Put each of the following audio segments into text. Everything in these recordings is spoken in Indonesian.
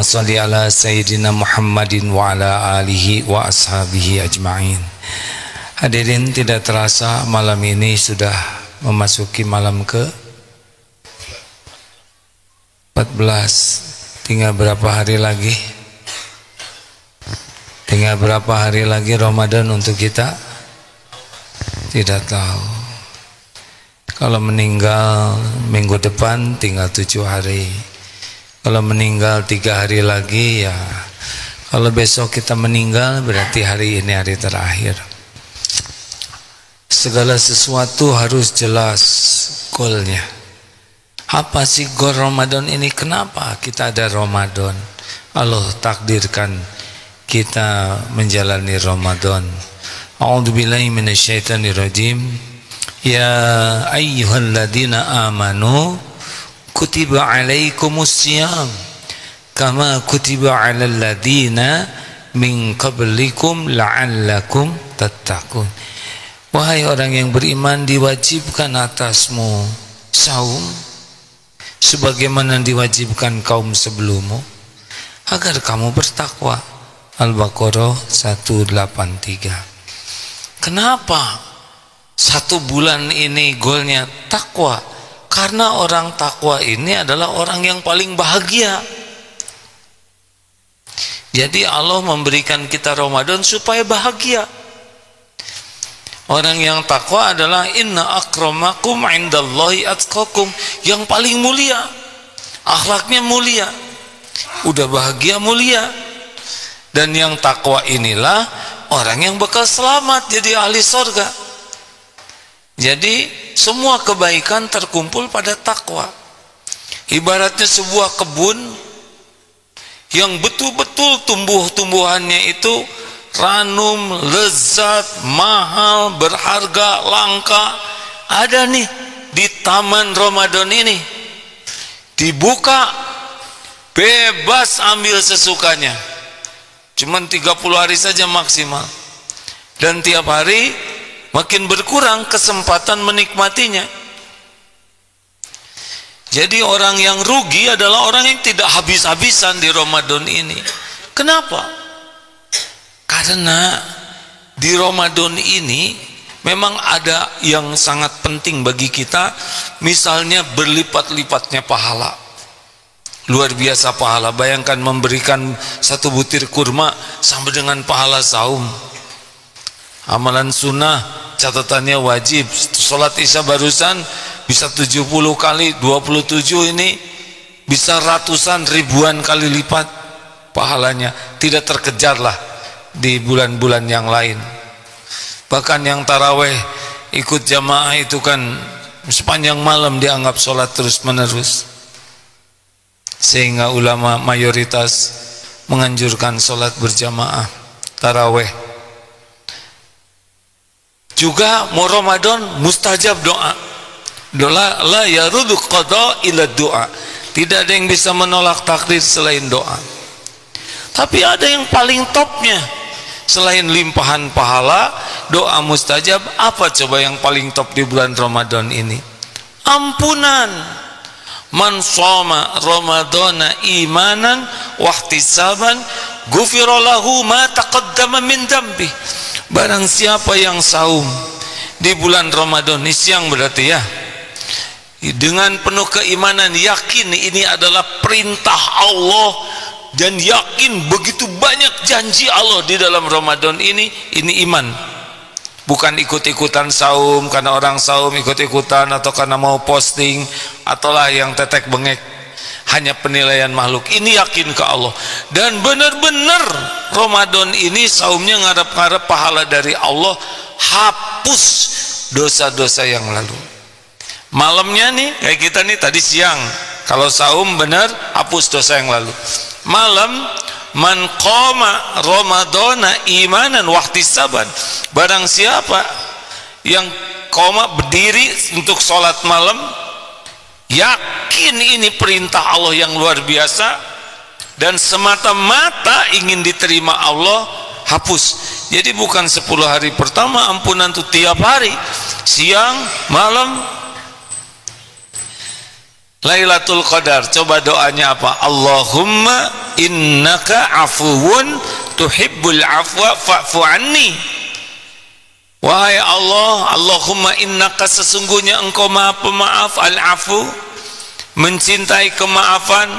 Allahumma sholli ala sayyidina Muhammadin wa ala alihi wa ashabihi ajma'in. Hadirin, tidak terasa malam ini sudah memasuki malam ke 14. Tinggal berapa hari lagi? Tinggal berapa hari lagi Ramadan untuk kita? Tidak tahu. Kalau meninggal minggu depan tinggal 7 hari. Kalau meninggal 3 hari lagi ya. Kalau besok kita meninggal berarti hari ini hari terakhir. Segala sesuatu harus jelas goalnya. Apa sih goal Ramadan ini? Kenapa kita ada Ramadan? Allah takdirkan kita menjalani Ramadan. A'udzubillahi minasyaitonirrajim. Ya ayyuhalladzina amanu kutiba alaikumusiyam kama kutiba alal ladzina min qablikum la'allakum tattaqun. Wahai orang yang beriman, diwajibkan atasmu saum sebagaimana diwajibkan kaum sebelummu agar kamu bertakwa. Al-Baqarah 183. Kenapa 1 bulan ini goalnya takwa? Karena orang takwa ini adalah orang yang paling bahagia. Jadi Allah memberikan kita Ramadan supaya bahagia. Orang yang takwa adalah inna akramakum indallahi atqakum, yang paling mulia, akhlaknya mulia, udah bahagia mulia. Dan yang takwa inilah orang yang bakal selamat jadi ahli surga. Jadi semua kebaikan terkumpul pada takwa. Ibaratnya sebuah kebun yang betul-betul tumbuh-tumbuhannya itu ranum, lezat, mahal, berharga, langka. Ada nih di taman Ramadan ini. Dibuka, bebas ambil sesukanya. Cuman 30 hari saja maksimal. Dan tiap hari makin berkurang kesempatan menikmatinya. Jadi orang yang rugi adalah orang yang tidak habis-habisan di Ramadan ini. Kenapa? Karena di Ramadan ini memang ada yang sangat penting bagi kita. Misalnya berlipat-lipatnya pahala. Luar biasa pahala. Bayangkan memberikan 1 butir kurma sama dengan pahala saum. Amalan sunnah catatannya wajib. Sholat isya barusan bisa 70 kali, 27 ini bisa ratusan ribuan kali lipat pahalanya. Tidak terkejar lah di bulan-bulan yang lain. Bahkan yang taraweh ikut jamaah itu kan sepanjang malam dianggap sholat terus menerus, sehingga ulama mayoritas menganjurkan sholat berjamaah taraweh. Juga mau Ramadan mustajab doa. Doa la yaruddu qada ila doa. Tidak ada yang bisa menolak takdir selain doa. Tapi ada yang paling topnya. Selain limpahan pahala, doa mustajab, apa coba yang paling top di bulan Ramadan ini? Ampunan. Man shoma ramadhana imanan wahtisaban ghufira lahu ma taqaddama min dambi. Barang siapa yang saum di bulan Ramadan ini, siang berarti ya, dengan penuh keimanan, yakin ini adalah perintah Allah, dan yakin begitu banyak janji Allah di dalam Ramadan ini iman. Bukan ikut-ikutan saum karena orang saum ikut-ikutan, atau karena mau posting, ataulah yang tetek bengek, hanya penilaian makhluk. Ini yakin ke Allah, dan benar-benar Ramadan ini saumnya ngarep-ngarep pahala dari Allah, hapus dosa-dosa yang lalu. Malamnya nih kayak kita nih tadi siang, kalau saum benar hapus dosa yang lalu. Malam man qama ramadhana imanan wahtisaban, barang siapa yang qama berdiri untuk sholat malam, yakin ini perintah Allah yang luar biasa, dan semata-mata ingin diterima Allah, hapus. Jadi bukan 10 hari pertama ampunan itu, tiap hari, siang malam. Lailatul Qadar, coba doanya apa? Allahumma innaka afuwun tuhibbul afwa fa'fu anni. Wahai Allah, Allahumma innaka, sesungguhnya engkau maha pemaaf, al-afu, mencintai kemaafan,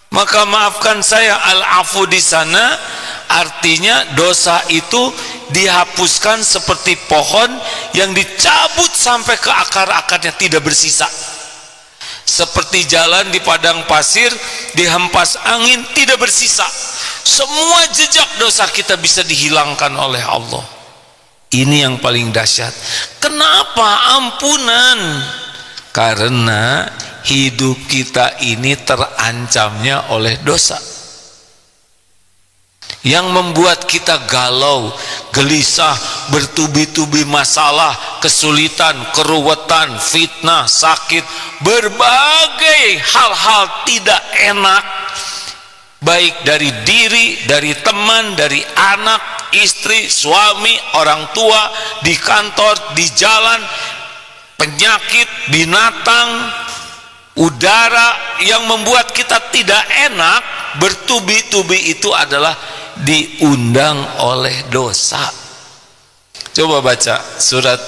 maka maafkan saya. Al-afu di sana artinya dosa itu dihapuskan seperti pohon yang dicabut sampai ke akar-akarnya, tidak bersisa. Seperti jalan di padang pasir dihempas angin, tidak bersisa. Semua jejak dosa kita bisa dihilangkan oleh Allah. Ini yang paling dahsyat. Kenapa ampunan? Karena hidup kita ini terancamnya oleh dosa yang membuat kita galau, gelisah, bertubi-tubi masalah, kesulitan, keruwetan, fitnah, sakit, berbagai hal-hal tidak enak, baik dari diri, dari teman, dari anak, istri, suami, orang tua, di kantor, di jalan, penyakit, binatang, udara yang membuat kita tidak enak. Bertubi-tubi itu adalah diundang oleh dosa. Coba baca surat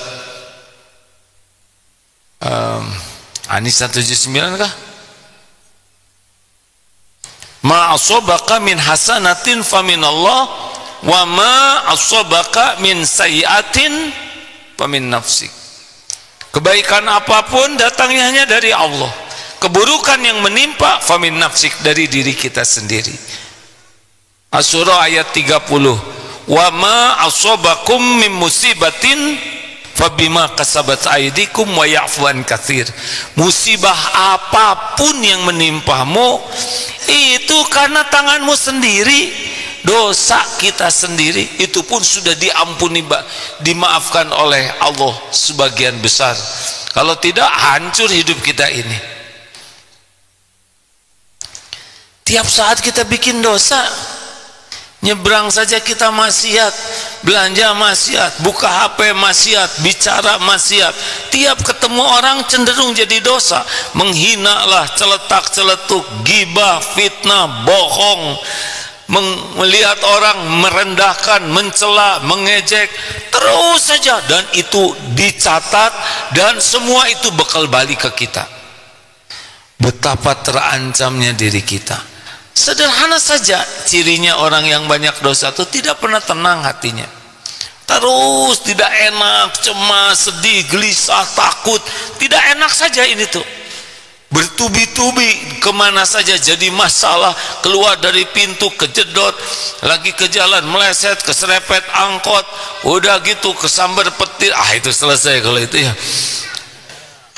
An-Nisa 79 kah? Ma asabaka min hasanatin faminallah wa ma asabaka min sayyi'atin famin nafsik. Kebaikan apapun datangnya hanya dari Allah. Keburukan yang menimpa famin nafsik, dari diri kita sendiri. Asy-Syura ayat 30. Wa ma asabakum min musibatin fabima kasabat aydikum wa ya'fu an katsir. Musibah apapun yang menimpamu itu karena tanganmu sendiri, dosa kita sendiri. Itu pun sudah diampuni, dimaafkan oleh Allah sebagian besar. Kalau tidak, hancur hidup kita ini. Tiap saat kita bikin dosa. Nyebrang saja kita maksiat, belanja maksiat, buka HP maksiat, bicara maksiat. Tiap ketemu orang cenderung jadi dosa. Menghina lah, celetak-celetuk, gibah, fitnah, bohong, melihat orang merendahkan, mencela, mengejek, terus saja. Dan itu dicatat, dan semua itu bekal balik ke kita. Betapa terancamnya diri kita. Sederhana saja cirinya orang yang banyak dosa itu tidak pernah tenang hatinya. Terus tidak enak, cemas, sedih, gelisah, takut. Tidak enak saja ini tuh. Bertubi-tubi kemana saja jadi masalah. Keluar dari pintu kejedot, lagi ke jalan meleset, keserepet angkot, udah gitu kesambar petir. Itu selesai kalau itu ya.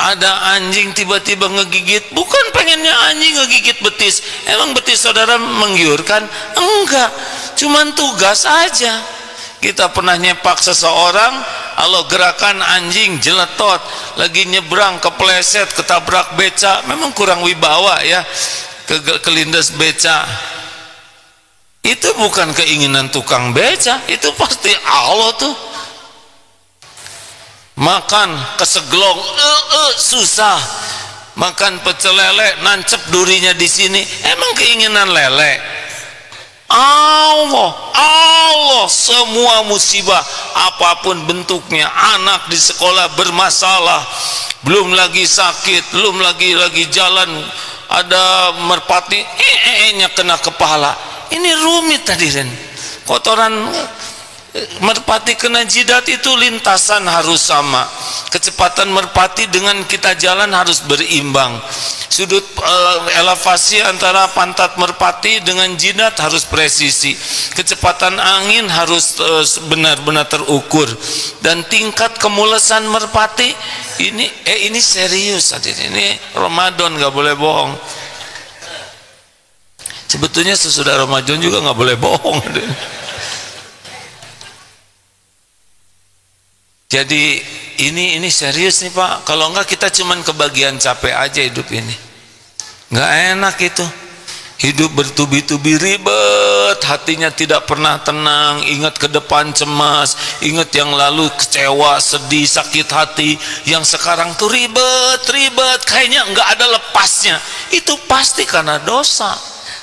Ada anjing tiba-tiba ngegigit, bukan pengennya anjing ngegigit betis. Emang betis saudara menggiurkan? Enggak, cuman tugas aja. Kita pernah nyepak seseorang, Allah gerakan anjing jeletot, lagi nyebrang kepleset, ketabrak beca. Memang kurang wibawa ya, kelindes beca. Itu bukan keinginan tukang beca, itu pasti Allah tuh. Makan keseglong, susah. Makan pecel lele, nancep durinya di sini. Emang keinginan lele? Allah semua musibah apapun bentuknya. Anak di sekolah bermasalah, belum lagi sakit, belum lagi jalan ada merpati, nya kena kepala. Ini rumit hadirin. Kotoran merpati kena jidat itu lintasan harus sama. Kecepatan merpati dengan kita jalan harus berimbang. Sudut elevasi antara pantat merpati dengan jidat harus presisi. Kecepatan angin harus benar-benar terukur. Dan tingkat kemulesan merpati ini serius hadirin. Ini Ramadan, nggak boleh bohong. Sebetulnya sesudah Ramadan juga nggak boleh bohong hadirin. Jadi ini serius nih Pak. Kalau enggak kita cuman kebagian capek aja hidup ini. Enggak enak itu. Hidup bertubi-tubi ribet hatinya tidak pernah tenang, ingat ke depan cemas, ingat yang lalu kecewa, sedih, sakit hati, yang sekarang tuh ribet kayaknya nggak ada lepasnya, itu pasti karena dosa.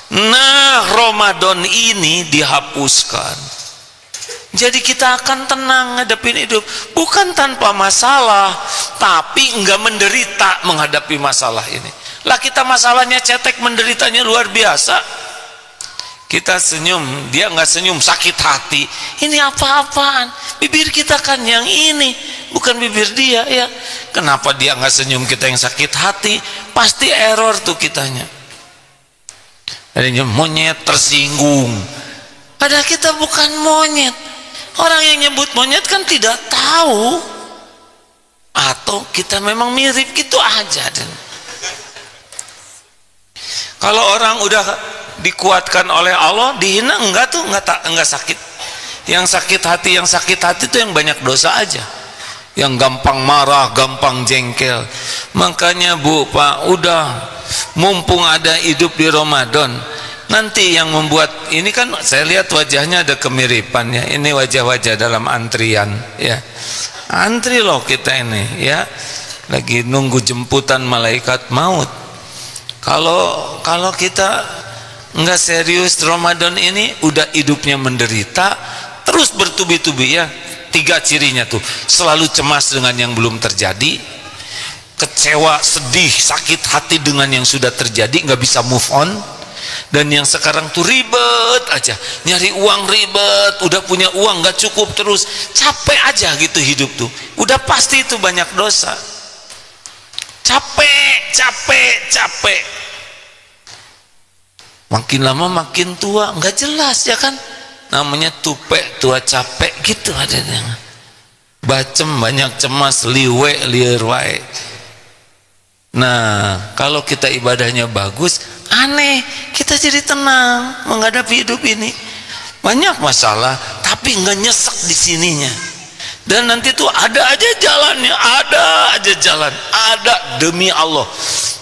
Nah, Ramadan ini dihapuskan. Jadi kita akan tenang ngadepin hidup, bukan tanpa masalah, tapi enggak menderita menghadapi masalah ini. Lah kita masalahnya cetek, menderitanya luar biasa. Kita senyum, dia enggak senyum, sakit hati. Ini apa-apaan? Bibir kita kan yang ini, bukan bibir dia ya. Kenapa dia enggak senyum, kita yang sakit hati? Pasti error tuh kitanya. Adanya monyet tersinggung. Padahal kita bukan monyet. Orang yang nyebut monyet kan tidak tahu, atau kita memang mirip gitu aja. Dan kalau orang udah dikuatkan oleh Allah, dihina enggak tuh, enggak sakit. Yang sakit hati itu yang banyak dosa aja, yang gampang marah, gampang jengkel. Makanya Bu, Pak, udah mumpung ada hidup di Ramadan, nanti yang membuat ini kan saya lihat wajahnya ada kemiripannya. Ini wajah-wajah dalam antrian ya. Antri loh kita ini ya. Lagi nunggu jemputan malaikat maut. Kalau kita enggak serius Ramadan ini, udah hidupnya menderita, terus bertubi-tubi ya. 3 cirinya tuh, selalu cemas dengan yang belum terjadi, kecewa, sedih, sakit hati dengan yang sudah terjadi, nggak bisa move on. Dan yang sekarang tuh ribet aja, nyari uang ribet, udah punya uang nggak cukup, terus capek aja gitu hidup tuh, udah pasti itu banyak dosa. Capek, makin lama makin tua, nggak jelas ya kan, namanya tupek tua capek gitu adanya. Bacem banyak cemas, liar wae. Nah, kalau kita ibadahnya bagus, aneh, kita jadi tenang menghadapi hidup ini. Banyak masalah, tapi nggak nyesek di sininya. Dan nanti tuh ada aja jalannya, ada demi Allah.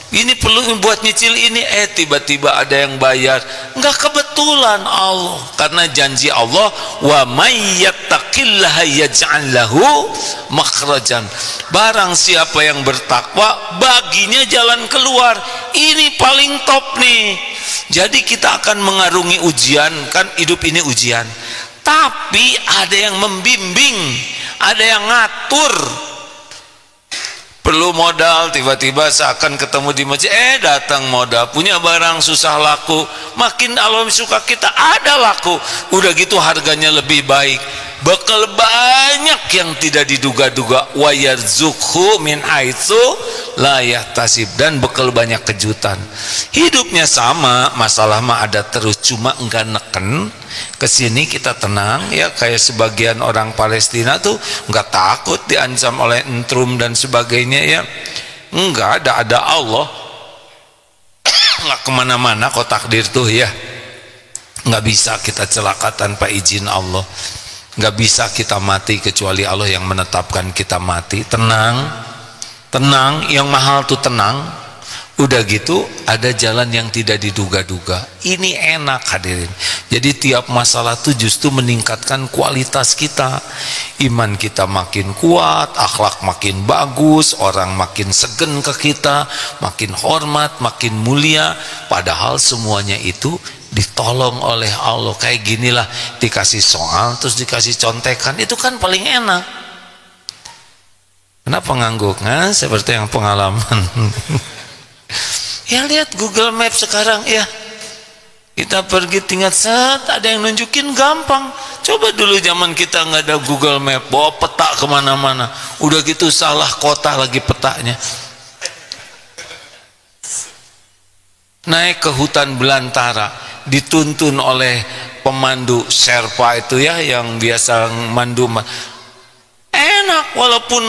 Ini perlu buat nyicil ini, tiba-tiba ada yang bayar. Nggak kebetulan Allah, karena janji Allah, wa may yattaqillaha yaj'al lahu makhrajan. Barang siapa yang bertakwa, baginya jalan keluar. Ini paling top nih. Jadi kita akan mengarungi ujian, kan hidup ini ujian. Tapi ada yang membimbing, ada yang ngatur. Perlu modal, tiba-tiba seakan ketemu di masjid, datang modal, punya barang susah laku, makin Allah suka kita, ada laku, udah gitu harganya lebih baik, bekal banyak yang tidak diduga-duga, wa yarzuqhu min haitsu la yahtasib, dan bekal banyak kejutan. Hidupnya sama, masalah mah ada terus, cuma enggak neken. Kesini kita tenang ya, kayak sebagian orang Palestina tuh nggak takut diancam oleh entrum dan sebagainya ya, nggak ada Allah, nggak kemana-mana kok takdir tuh ya, nggak bisa kita celaka tanpa izin Allah, nggak bisa kita mati kecuali Allah yang menetapkan kita mati. Tenang, yang mahal tuh tenang. Udah gitu ada jalan yang tidak diduga-duga. Ini enak hadirin. Jadi tiap masalah tuh justru meningkatkan kualitas kita. Iman kita makin kuat, akhlak makin bagus, orang makin segen ke kita, makin hormat, makin mulia. Padahal semuanya itu ditolong oleh Allah. Kayak ginilah, dikasih soal terus dikasih contekan, itu kan paling enak. Kenapa ngangguk? Nah, seperti yang pengalaman. Ya lihat Google Maps sekarang ya, kita pergi tinggal set, ada yang nunjukin gampang. Coba dulu zaman kita nggak ada Google Map, bawa peta kemana-mana, udah gitu salah kota lagi petanya. Naik ke hutan belantara, dituntun oleh pemandu Sherpa itu ya, yang biasa mandu. Enak, walaupun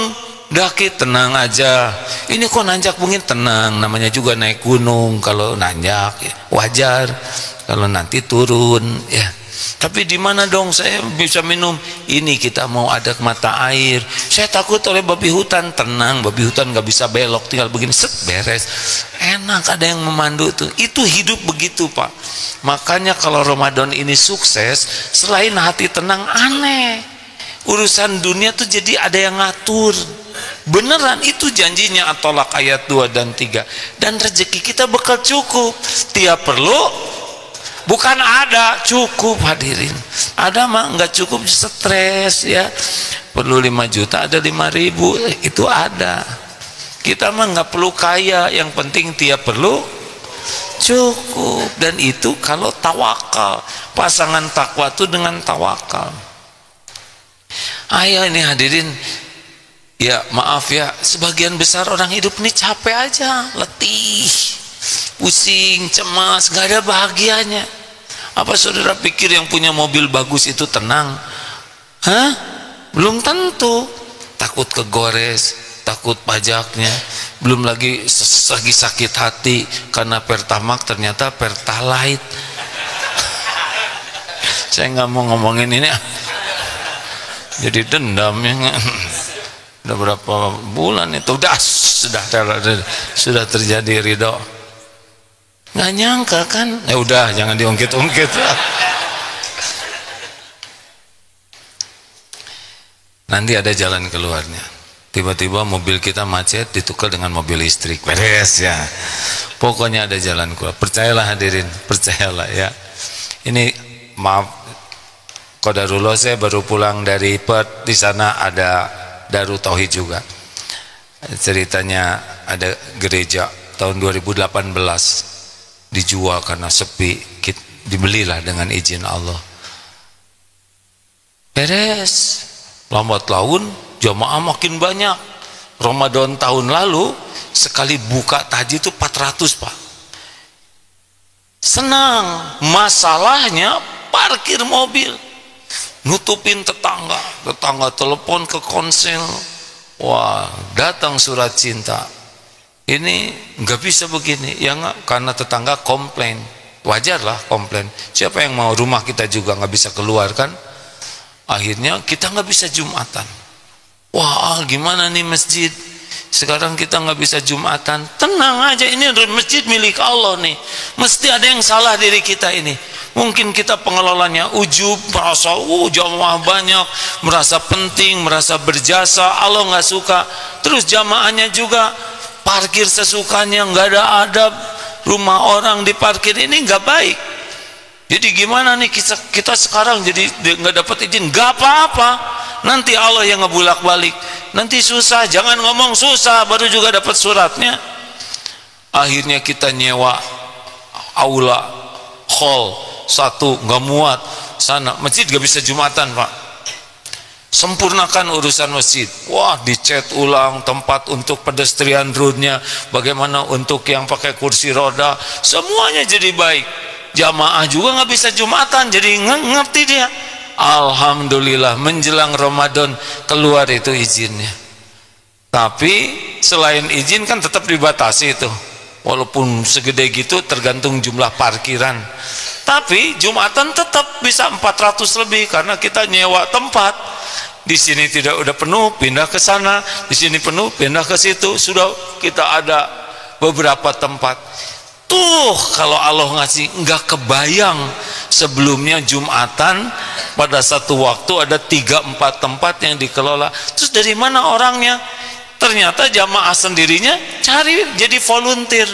daki tenang aja. Ini kok nanjak mungkin tenang, namanya juga naik gunung. Kalau nanjak ya wajar, kalau nanti turun ya. Tapi di mana dong saya bisa minum? Ini kita mau ada mata air. Saya takut oleh babi hutan. Tenang, babi hutan nggak bisa belok, tinggal begini set beres. Enak ada yang memandu tuh. Itu hidup begitu Pak. Makanya kalau Ramadan ini sukses, selain hati tenang aneh. Urusan dunia tuh jadi ada yang ngatur. Beneran itu janjinya At-Tolak ayat 2 dan 3. Dan rezeki kita bakal cukup. Tiap perlu bukan ada, cukup hadirin. Ada mah nggak cukup stres ya. Perlu 5 juta ada 5.000 itu ada. Kita mah nggak perlu kaya, yang penting tiap perlu cukup. Dan itu kalau tawakal, pasangan takwa itu dengan tawakal. Ayo ini hadirin, ya maaf ya, sebagian besar orang hidup ini capek aja, letih, pusing, cemas, gak ada bahagianya. Apa saudara pikir yang punya mobil bagus itu tenang? Hah? Belum tentu. Takut kegores, takut pajaknya, belum lagi sakit hati karena Pertamax ternyata Pertalite. Saya nggak mau ngomongin ini, jadi dendam ya. Udah berapa bulan itu sudah terjadi ridho. Nggak nyangka kan? Ya udah, jangan diungkit-ungkit. Nanti ada jalan keluarnya. Tiba-tiba mobil kita macet ditukar dengan mobil listrik. Beres ya. Pokoknya ada jalan keluar. Percayalah hadirin, percayalah ya. Ini maaf, qadarullah saya baru pulang dari Perth. Di sana ada Darut Tauhid juga. Ceritanya ada gereja tahun 2018 dijual karena sepi, dibelilah dengan izin Allah. Beres, lambat laun jamaah makin banyak. Ramadan tahun lalu sekali buka tahajud itu 400 Pak. Senang, masalahnya parkir mobil, nutupin tetangga telepon ke konsel. Wah, datang surat cinta. Ini nggak bisa begini ya, nggak, karena tetangga komplain. Wajarlah komplain, siapa yang mau, rumah kita juga nggak bisa keluar kan. Akhirnya kita nggak bisa Jumatan. Wah, gimana nih masjid sekarang kita nggak bisa Jumatan? Tenang aja, ini masjid milik Allah nih. Mesti ada yang salah diri kita ini. Mungkin kita pengelolanya ujub, merasa jamaah banyak, merasa penting, merasa berjasa, Allah nggak suka. Terus jamaahnya juga parkir sesukanya, nggak ada adab, rumah orang diparkir, ini nggak baik. Jadi gimana nih kita sekarang jadi nggak dapat izin? Nggak apa-apa, nanti Allah yang ngebulak balik. Nanti susah, jangan ngomong susah baru juga dapat suratnya. Akhirnya kita nyewa aula hall satu, nggak muat sana, masjid nggak bisa Jumatan Pak. Sempurnakan urusan masjid. Wah, dicat ulang tempat untuk pedestrian roadnya, bagaimana untuk yang pakai kursi roda, semuanya jadi baik. Jamaah juga nggak bisa Jumatan, jadi ngerti dia. Alhamdulillah, menjelang Ramadan keluar itu izinnya. Tapi selain izin kan tetap dibatasi itu, walaupun segede gitu tergantung jumlah parkiran. Tapi Jumatan tetap bisa 400 lebih karena kita nyewa tempat. Di sini tidak udah penuh, pindah ke sana. Di sini penuh, pindah ke situ. Sudah kita ada beberapa tempat. Tuh kalau Allah ngasih, nggak kebayang sebelumnya Jumatan pada satu waktu ada 3-4 tempat yang dikelola. Terus dari mana orangnya? Ternyata jamaah sendirinya cari jadi volunteer.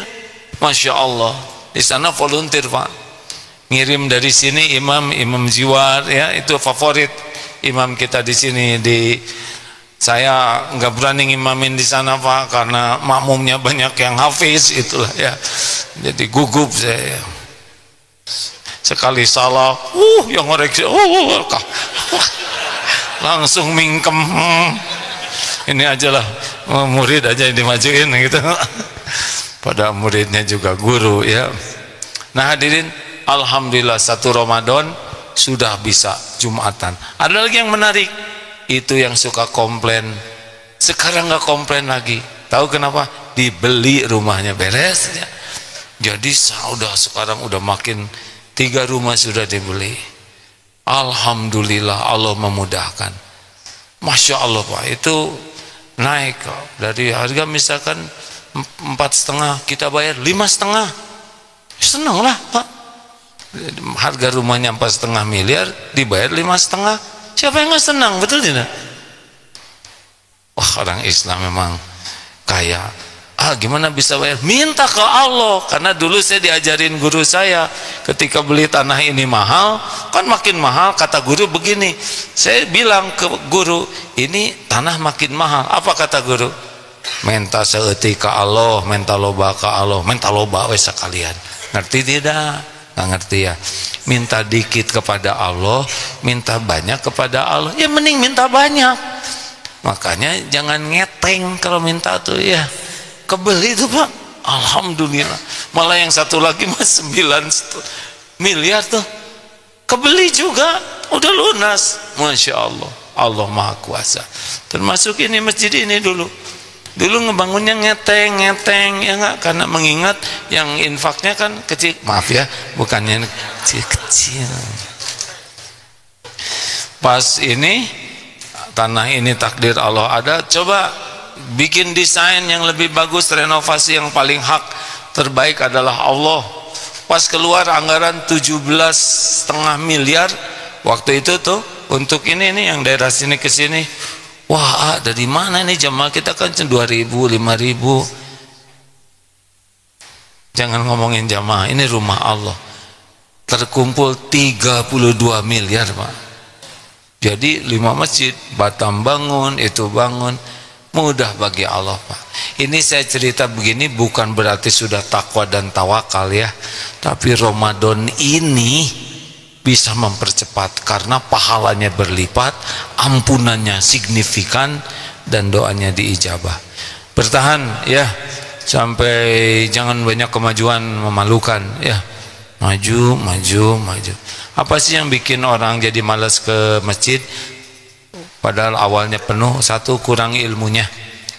Masya Allah, di sana volunteer Pak. Ngirim dari sini imam Jiwar ya, itu favorit imam kita di sini. Saya nggak berani ngimamin di sana Pak, karena makmumnya banyak yang hafiz itulah ya. Jadi gugup saya. Sekali salah, yang ngoreksi, langsung mingkem. Ini aja lah, murid aja yang dimajuin gitu. Pada muridnya juga guru ya. Nah hadirin, alhamdulillah satu Ramadan sudah bisa Jumatan. Ada lagi yang menarik, itu yang suka komplain sekarang nggak komplain lagi. Tahu kenapa? Dibeli rumahnya, beres ya. Jadi sekarang udah makin 3 rumah sudah dibeli. Alhamdulillah Allah memudahkan. Masya Allah Pak, itu naik dari harga misalkan 4,5 kita bayar 5,5. Senang lah Pak, harga rumahnya 4,5 miliar dibayar 5,5. Siapa yang nggak senang, betul tidak? Wah, orang Islam memang kaya. Gimana bisa bayar? Minta ke Allah. Karena dulu saya diajarin guru saya, ketika beli tanah ini mahal, kan makin mahal, kata guru begini. Saya bilang ke guru, ini tanah makin mahal. Apa kata guru? Minta seeutik ke Allah, minta loba ke Allah, minta loba we sekalian. Ngerti tidak? Nggak ngerti ya. Minta dikit kepada Allah, minta banyak kepada Allah. Ya mending minta banyak. Makanya jangan ngeteng kalau minta tuh ya. Kebeli itu Pak, alhamdulillah. Malah yang satu lagi mas 9 miliar tuh kebeli juga, udah lunas. Masya Allah, Allah Maha Kuasa. Termasuk ini masjid ini dulu ngebangunnya ngeteng ya enggak, karena mengingat yang infaknya kan kecil, maaf ya, bukannya kecil. Pas ini tanah ini takdir Allah ada, coba bikin desain yang lebih bagus, renovasi yang paling hak terbaik adalah Allah. Pas keluar anggaran 17,5 miliar waktu itu tuh untuk ini yang daerah sini ke sini. Wah, dari mana nih jamaah kita kan 2.000, 5.000. Jangan ngomongin jamaah, ini rumah Allah. Terkumpul 32 miliar Pak. Jadi 5 masjid, Batam bangun, itu bangun. Mudah bagi Allah Pak. Ini saya cerita begini bukan berarti sudah takwa dan tawakal ya, tapi Ramadan ini bisa mempercepat karena pahalanya berlipat, ampunannya signifikan, dan doanya diijabah. Bertahan ya, sampai jangan banyak kemajuan memalukan ya. Maju. Apa sih yang bikin orang jadi malas ke masjid? Padahal awalnya penuh. Satu, kurang ilmunya,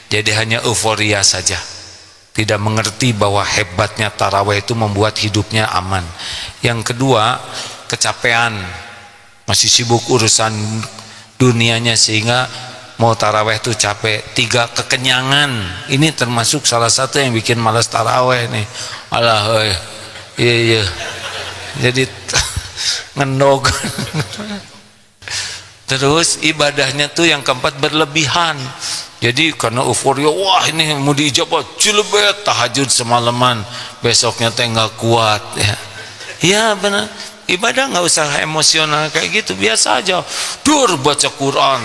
jadi hanya euforia saja, tidak mengerti bahwa hebatnya tarawih itu membuat hidupnya aman. Yang kedua, kecapean, masih sibuk urusan dunianya sehingga mau tarawih itu capek. Tiga, kekenyangan, ini termasuk salah satu yang bikin malas tarawih nih. Alah, iya jadi ngendog. Terus ibadahnya tuh yang keempat, berlebihan. Jadi karena euforia, wah ini mau diijabah, cilebet, tahajud semalaman, besoknya teh nggak kuat ya. Ya benar, ibadah nggak usah emosional kayak gitu, biasa aja. Dur baca Quran,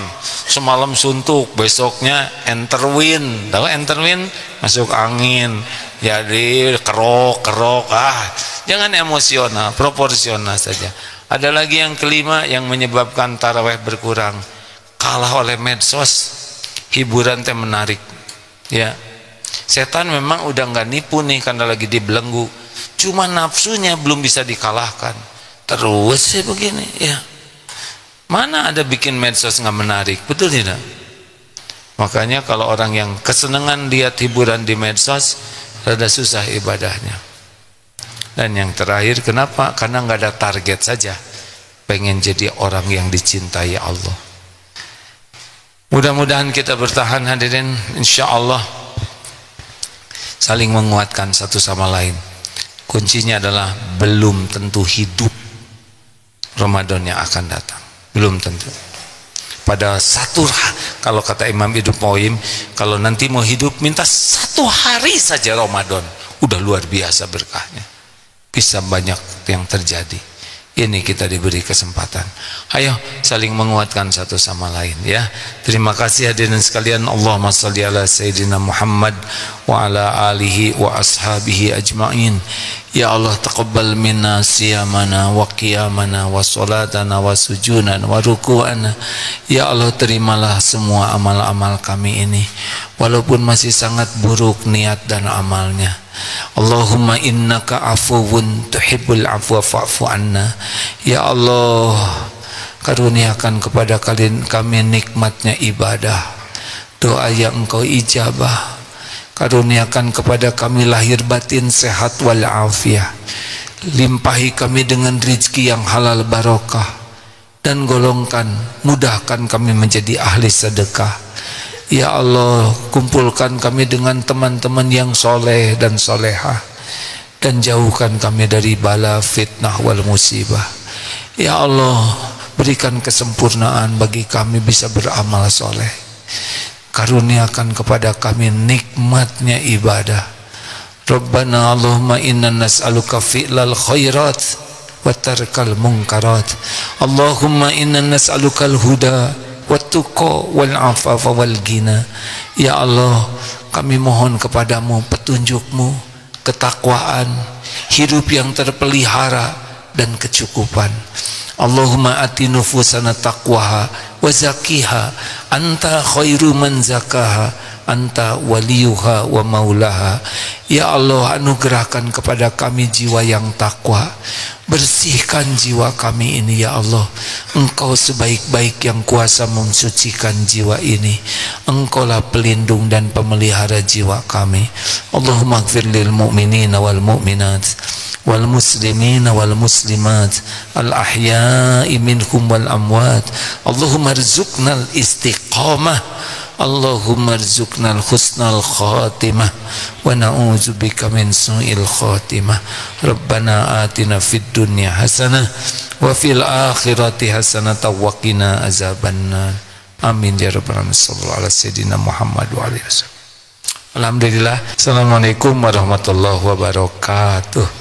semalam suntuk, besoknya enterwin. Tahu enterwin? Masuk angin, jadi kerok. Jangan emosional, proporsional saja. Ada lagi yang kelima yang menyebabkan tarawih berkurang, kalah oleh medsos. Hiburan teh menarik ya. Setan memang udah nggak nipu nih karena lagi dibelenggu, cuma nafsunya belum bisa dikalahkan. Terus sih begini ya. Mana ada bikin medsos nggak menarik, betul tidak? Makanya kalau orang yang kesenangan lihat hiburan di medsos, rada susah ibadahnya. Dan yang terakhir, kenapa? Karena nggak ada target saja, pengen jadi orang yang dicintai Allah. Mudah-mudahan kita bertahan hadirin, insya Allah saling menguatkan satu sama lain. Kuncinya adalah belum tentu hidup Ramadan yang akan datang, belum tentu. Pada satu, kalau kata Imam Ibnu Qayyim, kalau nanti mau hidup minta 1 hari saja Ramadan, udah luar biasa berkahnya. Bisa banyak yang terjadi. Ini kita diberi kesempatan. Ayo saling menguatkan satu sama lain ya. Terima kasih hadirin sekalian. Allahumma shalli ala sayyidina Muhammad wa ala alihi wa ashabihi ajma'in. Ya Allah, taqabbal minna siyamana wa qiyamana wa salatana wa sujudana wa ruku'ana. Ya Allah, terimalah semua amal-amal kami ini walaupun masih sangat buruk niat dan amalnya. Allahumma innaka afuwun tuhibbul afwa fa'fu anna. Ya Allah, karuniakan kepada kami nikmatnya ibadah, doa yang Engkau ijabah. Karuniakan kepada kami lahir batin sehat wal afiah. Limpahi kami dengan rezeki yang halal barokah. dan golongkan, mudahkan kami menjadi ahli sedekah. Ya Allah, kumpulkan kami dengan teman-teman yang soleh dan solehah, dan jauhkan kami dari bala, fitnah, wal musibah. Ya Allah, berikan kesempurnaan bagi kami bisa beramal soleh. Karuniakan kepada kami nikmatnya ibadah. Rabbana Allahumma inna nas'aluka fi'lal khairat wa tarkal munkarat. Allahumma inna nas'alukal huda wattuqa wal afafa wal ghina. Ya Allah, kami mohon kepadamu petunjukmu, ketakwaan, hidup yang terpelihara dan kecukupan. Allahumma ati nufusana taqwaha wa zakiha anta khairu man zakaha anta waliyuha wa maulaha. Ya Allah, anugerahkan kepada kami jiwa yang takwa, bersihkan jiwa kami ini. Ya Allah, Engkau sebaik-baik yang kuasa mensucikan jiwa ini. Engkaulah pelindung dan pemelihara jiwa kami. Allahumma ighfir lil mu'minina wal mu'minat wal muslimina wal muslimat al ahya'i minhum wal amwat. Allahumma rzuqna al istiqamah, Allahumma rzuqna al husnal khatimah wa na'udzubika min su'il khatimah. Rabbana atina fid dunya hasanah wa fil akhirati hasanah wa qina azabannar. Amin ya rabbal alamin. Sallallahu ala sayyidina Muhammad wa alihi wasallam. Alhamdulillah. Assalamualaikum warahmatullahi wabarakatuh.